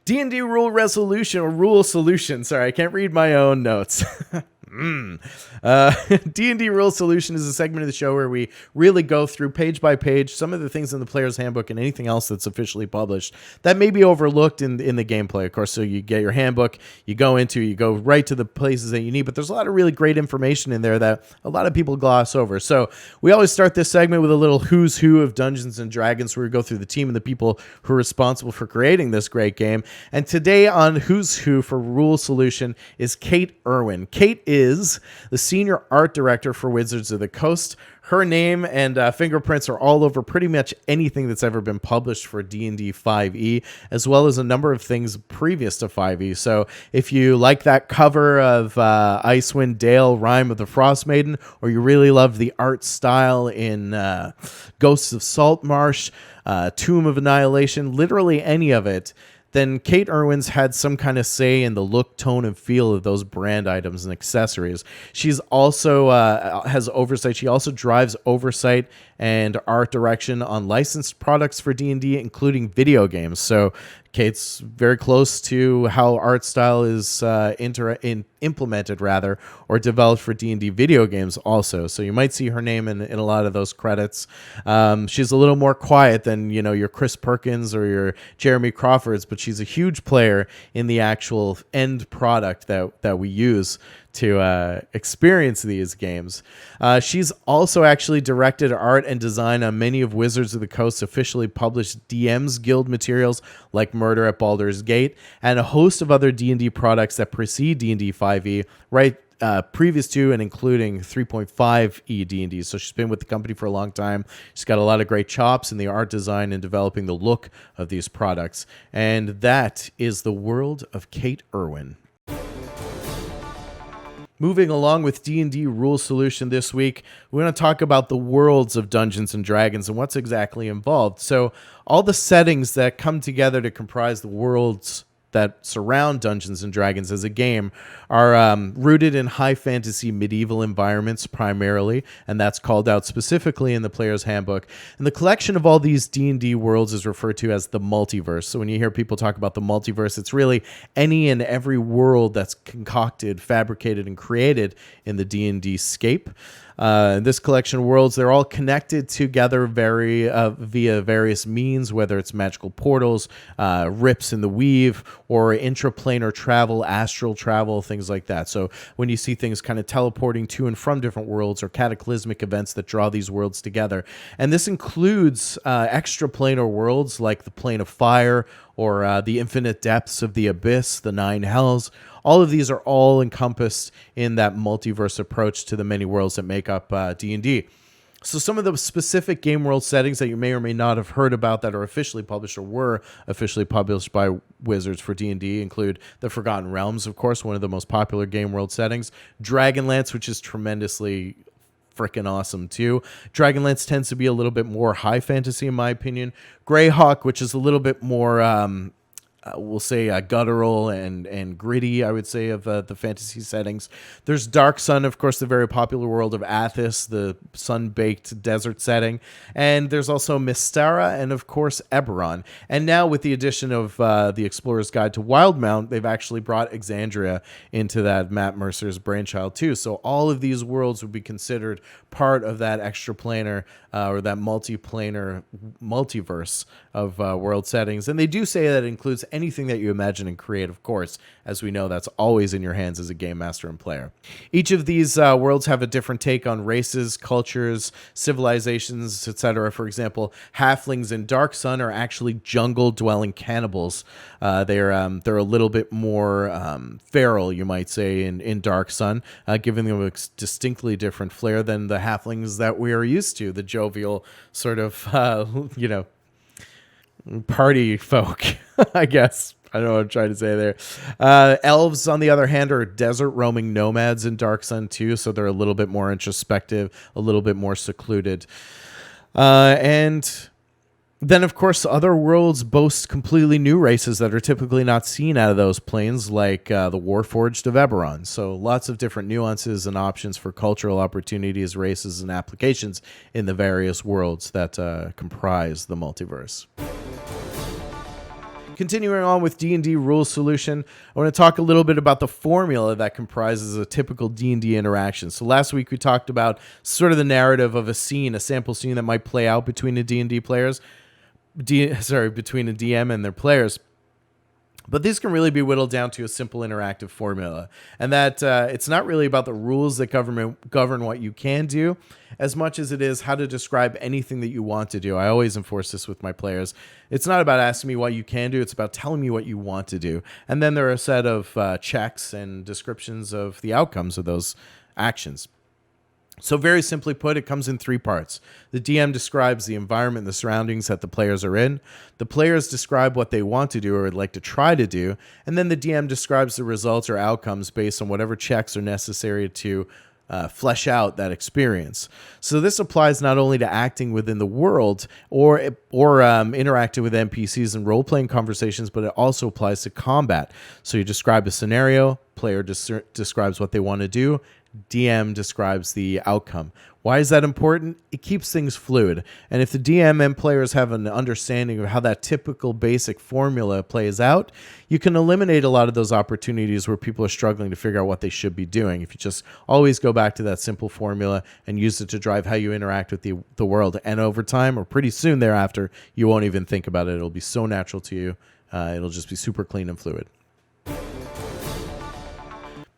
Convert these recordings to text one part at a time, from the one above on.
D&D rule resolution or rule solution. Sorry, I can't read my own notes. D&D Rule Solution is a segment of the show where we really go through page by page some of the things in the player's handbook and anything else that's officially published that may be overlooked in the gameplay, of course. So you get your handbook, you go right to the places that you need, but there's a lot of really great information in there that a lot of people gloss over. So we always start this segment with a little who's who of Dungeons and Dragons, where we go through the team and the people who are responsible for creating this great game. And today on Who's Who for Rule Solution is Kate Irwin. Kate is the senior art director for Wizards of the Coast. Her name and fingerprints are all over pretty much anything that's ever been published for D&D 5e, as well as a number of things previous to 5e. So if you like that cover of Icewind Dale, Rime of the Frost Maiden, or you really love the art style in Ghosts of Saltmarsh, Tomb of Annihilation, literally any of it, then Kate Irwin's had some kind of say in the look, tone, and feel of those brand items and accessories. She's also has oversight. She also drives oversight and art direction on licensed products for D&D, including video games. So Kate's very close to how art style is implemented or developed for D&D video games also. So you might see her name in a lot of those credits. She's a little more quiet than, your Chris Perkins or your Jeremy Crawfords, but she's a huge player in the actual end product that we use to experience these games. She's also actually directed art and design on many of Wizards of the Coast's officially published DMs Guild materials like Murder at Baldur's Gate and a host of other D&D products that precede D&D 5e, previous to and including 3.5e D&D. So she's been with the company for a long time. She's got a lot of great chops in the art design and developing the look of these products. And that is the world of Kate Irwin. Moving along with D&D Rule Solution this week, we're going to talk about the worlds of Dungeons & Dragons and what's exactly involved. So all the settings that come together to comprise the worlds that surround Dungeons & Dragons as a game are rooted in high fantasy medieval environments primarily, and that's called out specifically in the player's handbook. And the collection of all these D&D worlds is referred to as the multiverse. So when you hear people talk about the multiverse, it's really any and every world that's concocted, fabricated, and created in the D&D scape. This collection of worlds, they're all connected together via various means, whether it's magical portals, rips in the weave, or intraplanar travel, astral travel, things like that. So when you see things kind of teleporting to and from different worlds or cataclysmic events that draw these worlds together. And this includes extraplanar worlds like the Plane of Fire or the infinite depths of the abyss, the Nine Hells. All of these are all encompassed in that multiverse approach to the many worlds that make up D&D. So some of the specific game world settings that you may or may not have heard about that are officially published or were officially published by Wizards for D&D include the Forgotten Realms, of course, one of the most popular game world settings. Dragonlance, which is tremendously freaking awesome too. Dragonlance tends to be a little bit more high fantasy in my opinion. Greyhawk, which is a little bit more we'll say guttural and gritty, I would say, of the fantasy settings. There's Dark Sun, of course, the very popular world of Athos, the sun-baked desert setting. And there's also Mystara and, of course, Eberron. And now with the addition of the Explorer's Guide to Wildmount, they've actually brought Exandria into that Matt Mercer's brainchild too. So all of these worlds would be considered part of that extraplanar or that multiplanar multiverse of world settings. And they do say that it includes anything that you imagine and create, of course. As we know, that's always in your hands as a game master and player. Each of these worlds have a different take on races, cultures, civilizations, etc. For example, halflings in Dark Sun are actually jungle-dwelling cannibals. They're a little bit more feral, you might say, in Dark Sun, giving them a distinctly different flair than the halflings that we are used to, the jovial sort of, party folk, I guess. I don't know what I'm trying to say there. Elves, on the other hand, are desert roaming nomads in Dark Sun too, so they're a little bit more introspective, a little bit more secluded. And then, of course, other worlds boast completely new races that are typically not seen out of those planes, like the Warforged of Eberron. So lots of different nuances and options for cultural opportunities, races, and applications in the various worlds that comprise the multiverse. Continuing on with D&D Rule Solution, I want to talk a little bit about the formula that comprises a typical D&D interaction. So last week we talked about sort of the narrative of a scene, a sample scene that might play out between the D&D players, between a DM and their players. But these can really be whittled down to a simple interactive formula. And that it's not really about the rules that govern what you can do as much as it is how to describe anything that you want to do. I always enforce this with my players. It's not about asking me what you can do. It's about telling me what you want to do. And then there are a set of checks and descriptions of the outcomes of those actions. So very simply put, it comes in three parts. The DM describes the environment, the surroundings that the players are in. The players describe what they want to do or would like to try to do. And then the DM describes the results or outcomes based on whatever checks are necessary to flesh out that experience. So this applies not only to acting within the world or interacting with NPCs and role-playing conversations, but it also applies to combat. So you describe a scenario, player describes what they want to do, DM describes the outcome. Why is that important? It keeps things fluid. And if the DM and players have an understanding of how that typical basic formula plays out, you can eliminate a lot of those opportunities where people are struggling to figure out what they should be doing. If you just always go back to that simple formula and use it to drive how you interact with the world. And over time, or pretty soon thereafter, you won't even think about it. It'll be so natural to you. It'll just be super clean and fluid.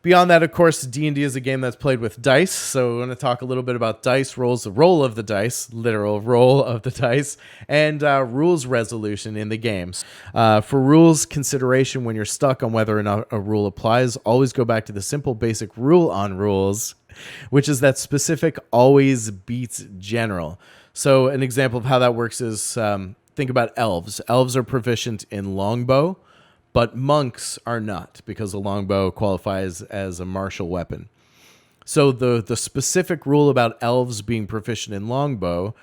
Beyond that, of course, D&D is a game that's played with dice. So we're going to talk a little bit about dice rolls, the roll of the dice, literal roll of the dice, and rules resolution in the games. For rules consideration, when you're stuck on whether or not a rule applies, always go back to the simple basic rule on rules, which is that specific always beats general. So an example of how that works is think about elves. Elves are proficient in longbow, but monks are not, because a longbow qualifies as a martial weapon. So the specific rule about elves being proficient in longbow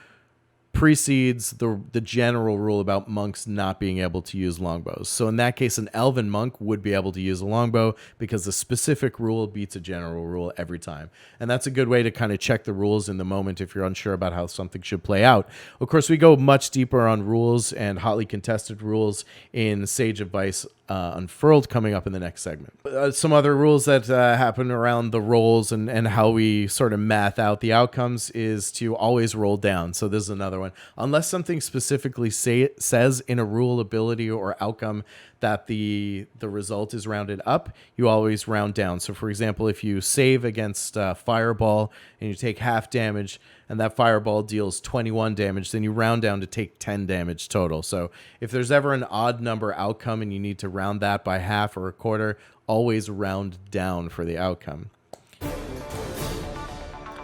precedes the general rule about monks not being able to use longbows. So in that case, an elven monk would be able to use a longbow because the specific rule beats a general rule every time. And that's a good way to kind of check the rules in the moment if you're unsure about how something should play out. Of course, we go much deeper on rules and hotly contested rules in Sage Advice Unfurled coming up in the next segment. Some other rules that happen around the rolls and how we sort of math out the outcomes is to always roll down. So this is another one. Unless something specifically says in a rule, ability, or outcome that the result is rounded up, you always round down. So for example, if you save against Fireball and you take half damage and that Fireball deals 21 damage, then you round down to take 10 damage total. So if there's ever an odd number outcome and you need to round that by half or a quarter, always round down for the outcome.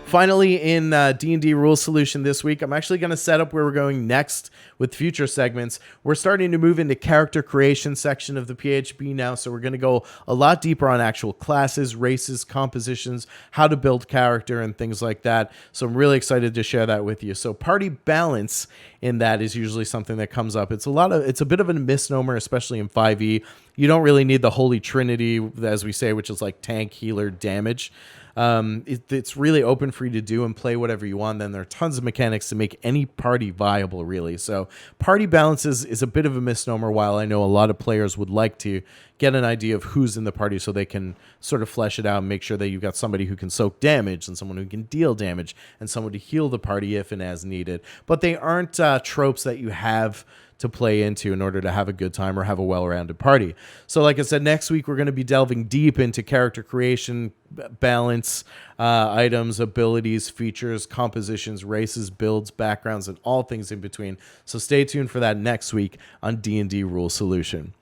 Finally, in D&D Rule Solution this week, I'm actually going to set up where we're going next with future segments. We're starting to move into character creation section of the PHB now, so we're going to go a lot deeper on actual classes, races, compositions, how to build character, and things like that. So I'm really excited to share that with you. So party balance in that is usually something that comes up. It's a bit of a misnomer, especially in 5e. You don't really need the holy trinity, as we say, which is like tank, healer, damage. It's really open for you to do and play whatever you want. Then there are tons of mechanics to make any party viable, really. So party balance is a bit of a misnomer, while I know a lot of players would like to get an idea of who's in the party so they can sort of flesh it out and make sure that you've got somebody who can soak damage and someone who can deal damage and someone to heal the party if and as needed. But they aren't tropes that you have to play into in order to have a good time or have a well-rounded party. So like I said, next week we're going to be delving deep into character creation, balance, items, abilities, features, compositions, races, builds, backgrounds, and all things in between. So stay tuned for that next week on D&D Rule Solution.